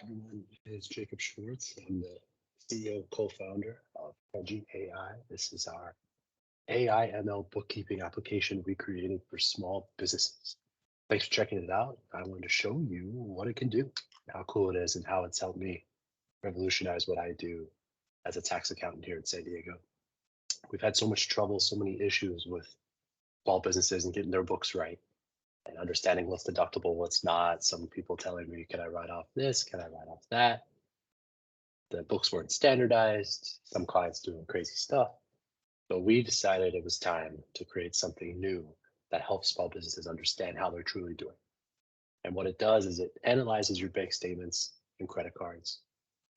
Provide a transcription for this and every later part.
Everyone, it's Jacob Schwartz. I'm the CEO and co-founder of Hedgi AI. This is our AI ML bookkeeping application we created for small businesses. Thanks for checking it out. I wanted to show you what it can do, how cool it is, and how it's helped me revolutionize what I do as a tax accountant here in San Diego. We've had so much trouble, so many issues with small businesses and getting their books right and understanding what's deductible, what's not. Some people telling me, can I write off this? Can I write off that? The books weren't standardized, some clients doing crazy stuff. So we decided it was time to create something new that helps small businesses understand how they're truly doing. And what it does is it analyzes your bank statements and credit cards,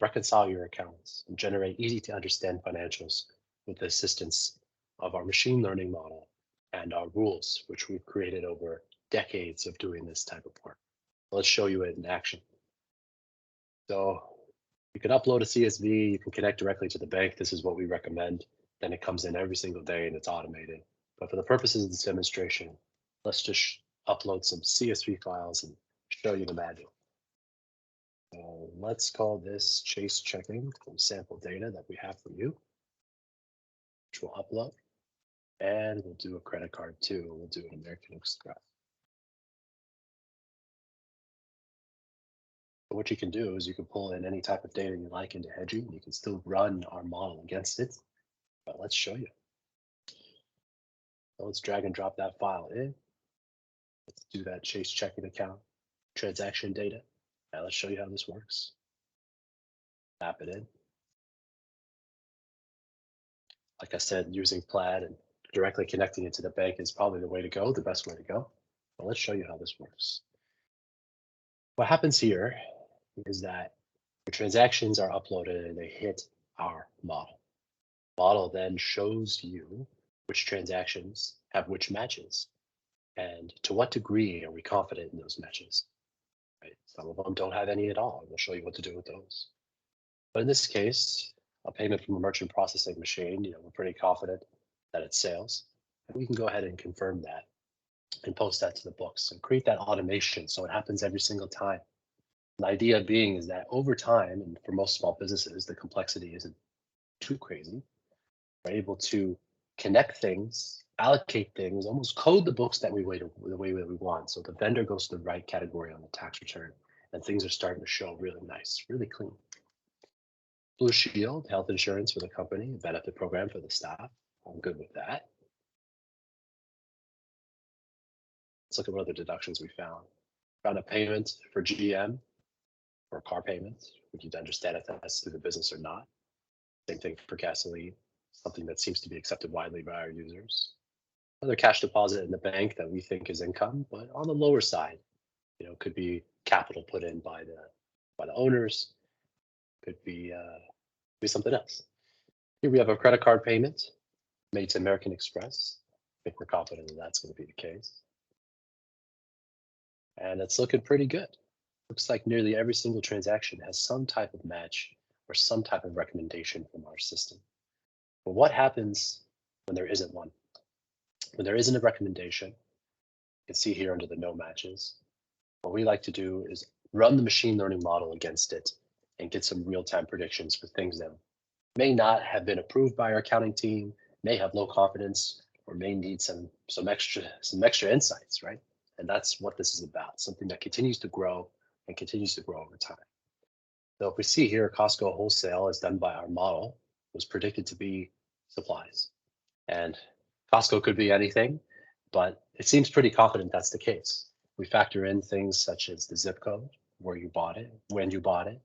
reconcile your accounts, and generate easy to understand financials with the assistance of our machine learning model and our rules, which we've created over decades of doing this type of work. Let's show you it in action. So you can upload a CSV, you can connect directly to the bank. This is what we recommend. Then it comes in every single day and it's automated. But for the purposes of this demonstration, let's just upload some CSV files and show you the magic. So let's call this chase checking from sample data that we have for you, which we'll upload. And we'll do a credit card too. We'll do an American Express. But what you can do is you can pull in any type of data you like into Hedgi, and you can still run our model against it. But let's show you. So let's drag and drop that file in. Let's do that chase checking account transaction data. Now let's show you how this works. Tap it in. Like I said, using Plaid and directly connecting it to the bank is probably the way to go, the best way to go. But let's show you how this works. What happens here is that the transactions are uploaded and they hit our model. Model then shows you which transactions have which matches and to what degree are we confident in those matches. Right? Some of them don't have any at all. We'll show you what to do with those. But in this case, a payment from a merchant processing machine, we're pretty confident that it's sales. And we can go ahead and confirm that and post that to the books and create that automation so it happens every single time. The idea being is that over time, and for most small businesses, the complexity isn't too crazy. We're able to connect things, allocate things, almost code the books that the way that we want. So the vendor goes to the right category on the tax return, and things are starting to show really nice, really clean. Blue Shield, health insurance for the company, a benefit program for the staff. I'm good with that. Let's look at what other deductions we found. Found a payment for GM for car payments. We need to understand if that's through the business or not. Same thing for gasoline, something that seems to be accepted widely by our users. Another cash deposit in the bank that we think is income, but on the lower side, could be capital put in by the owners, could be something else. Here we have a credit card payment made to American Express. I think we're confident that that's going to be the case. And it's looking pretty good. Looks like nearly every single transaction has some type of match or some type of recommendation from our system. But what happens when there isn't one? When there isn't a recommendation, you can see here under the no matches, what we like to do is run the machine learning model against it and get some real-time predictions for things that may not have been approved by our accounting team, may have low confidence, or may need some extra insights, right? And that's what this is about, something that continues to grow and continues to grow over time. So if we see here, Costco wholesale is done by our model, was predicted to be supplies. And Costco could be anything, but it seems pretty confident that's the case. We factor in things such as the zip code, where you bought it, when you bought it,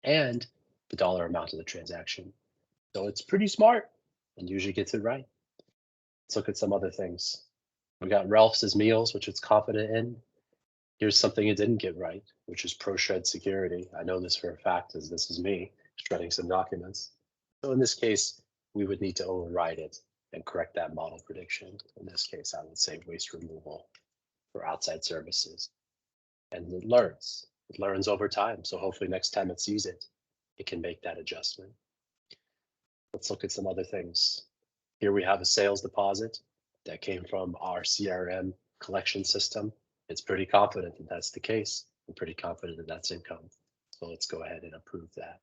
and the dollar amount of the transaction. So it's pretty smart and usually gets it right. Let's look at some other things. We got Ralph's Meals, which it's confident in. Here's something it didn't get right, which is pro-shred security. I know this for a fact, as this is me shredding some documents. So in this case, we would need to override it and correct that model prediction. In this case, I would say waste removal for outside services. And it learns over time. So hopefully next time it sees it, it can make that adjustment. Let's look at some other things. Here we have a sales deposit that came from our CRM collection system. It's pretty confident that that's the case. I'm pretty confident that that's income. So let's go ahead and approve that.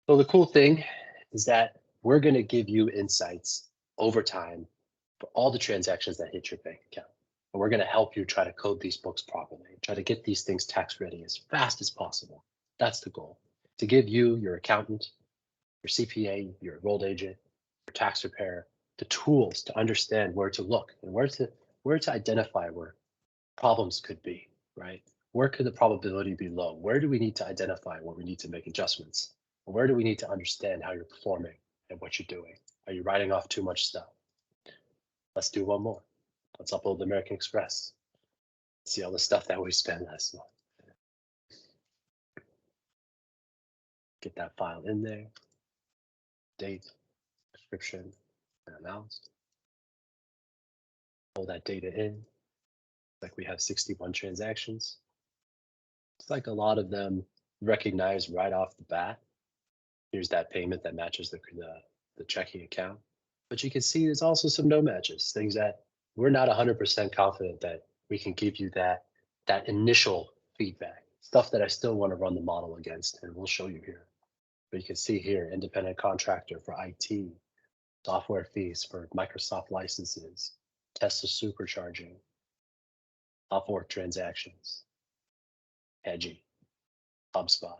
So the cool thing is that we're going to give you insights over time for all the transactions that hit your bank account. And we're going to help you try to code these books properly, try to get these things tax ready as fast as possible. That's the goal, to give you, your accountant, your CPA, your enrolled agent, your tax preparer, the tools to understand where to look and where to identify where problems could be, right? Where could the probability be low? Where do we need to identify where we need to make adjustments? Where do we need to understand how you're performing and what you're doing? Are you writing off too much stuff? Let's do one more. Let's upload the American Express. See all the stuff that we spent last month. Get that file in there. Date, description, and amount. Pull that data in. Like we have 61 transactions. It's like a lot of them recognize right off the bat. Here's that payment that matches the checking account. But you can see there's also some no matches, things that we're not 100% confident that we can give you that initial feedback, stuff that I still want to run the model against, and we'll show you here. But you can see here, independent contractor for IT, software fees for Microsoft licenses, Tesla supercharging, Upwork transactions, Hedgi, HubSpot.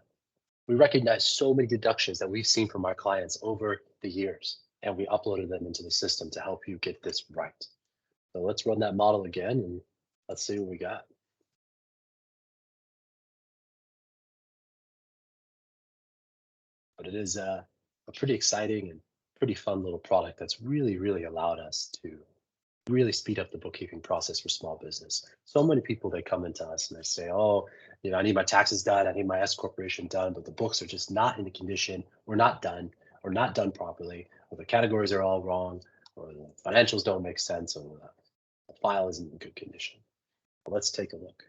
We recognize so many deductions that we've seen from our clients over the years, and we uploaded them into the system to help you get this right. So let's run that model again and let's see what we got. But it is a pretty exciting and pretty fun little product that's really allowed us to really speed up the bookkeeping process for small business. So many people, they come into us and they say, oh, I need my taxes done, I need my S corporation done, but the books are just not in the condition, or not done properly, or the categories are all wrong, or the financials don't make sense, or the file isn't in good condition. Well, let's take a look.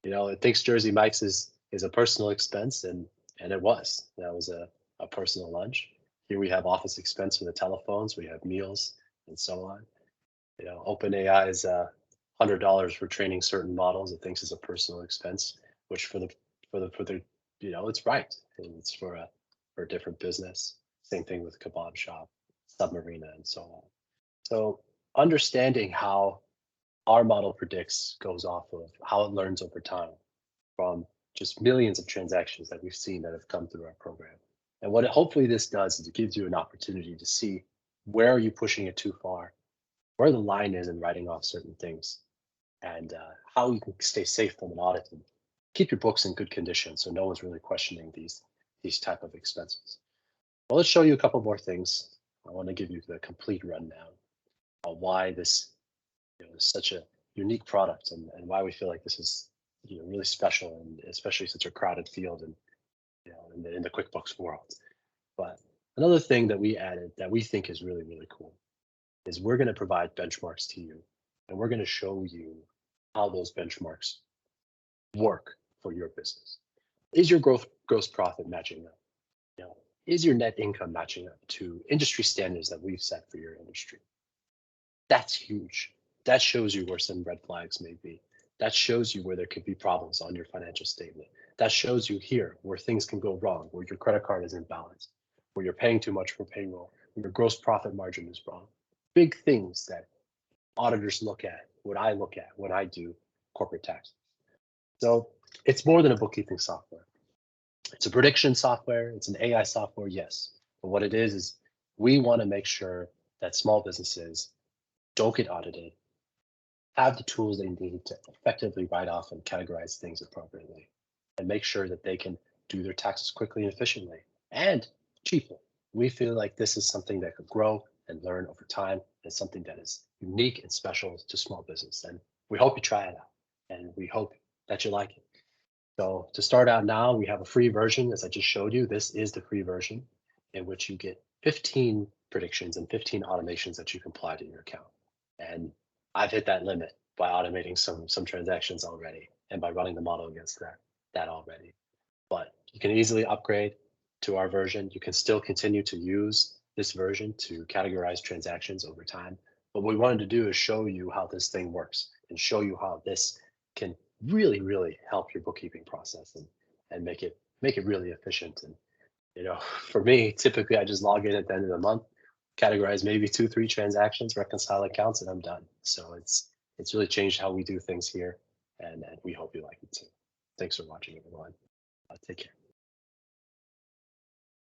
It thinks Jersey Mike's is a personal expense, and it was. That was a personal lunch. Here we have office expense for the telephones, we have meals, and so on. OpenAI is $100 for training certain models. It thinks is a personal expense, which for the it's right. And it's for a different business. Same thing with kebab shop, Submarina, and so on. So understanding how our model predicts goes off of how it learns over time from just millions of transactions that we've seen that have come through our program. And what hopefully this does is it gives you an opportunity to see where are you pushing it too far, where the line is in writing off certain things, and how you can stay safe from an audit and keep your books in good condition so no one's really questioning these type of expenses. Well, let's show you a couple more things. I want to give you the complete rundown on why this is such a unique product, and why we feel like this is really special, and especially such a crowded field and in the QuickBooks world. But another thing that we added that we think is really cool is we're going to provide benchmarks to you, and we're going to show you how those benchmarks work for your business. Is your gross profit matching up? Is your net income matching up to industry standards that we've set for your industry? That's huge. That shows you where some red flags may be. That shows you where there could be problems on your financial statement. That shows you here where things can go wrong, where your credit card is imbalanced, where you're paying too much for payroll, where your gross profit margin is wrong. Big things that auditors look at, what I look at when I do corporate tax. So it's more than a bookkeeping software. It's a prediction software. It's an AI software, yes. But what it is we want to make sure that small businesses don't get audited, have the tools they need to effectively write off and categorize things appropriately, and make sure that they can do their taxes quickly and efficiently and cheaply. We feel like this is something that could grow and learn over time, and something that is unique and special to small business. And we hope you try it out, and we hope that you like it. So to start out now, we have a free version, as I just showed you. This is the free version, in which you get 15 predictions and 15 automations that you can apply to your account. And I've hit that limit by automating some transactions already, and by running the model against that already. But you can easily upgrade to our version. You can still continue to use this version to categorize transactions over time. What we wanted to do is show you how this thing works, and show you how this can really help your bookkeeping process. And and make it really efficient. And for me, typically I just log in at the end of the month, categorize maybe 2, 3 transactions, reconcile accounts, and I'm done. So it's really changed how we do things here, and we hope you like it too. Thanks for watching, everyone. Take care.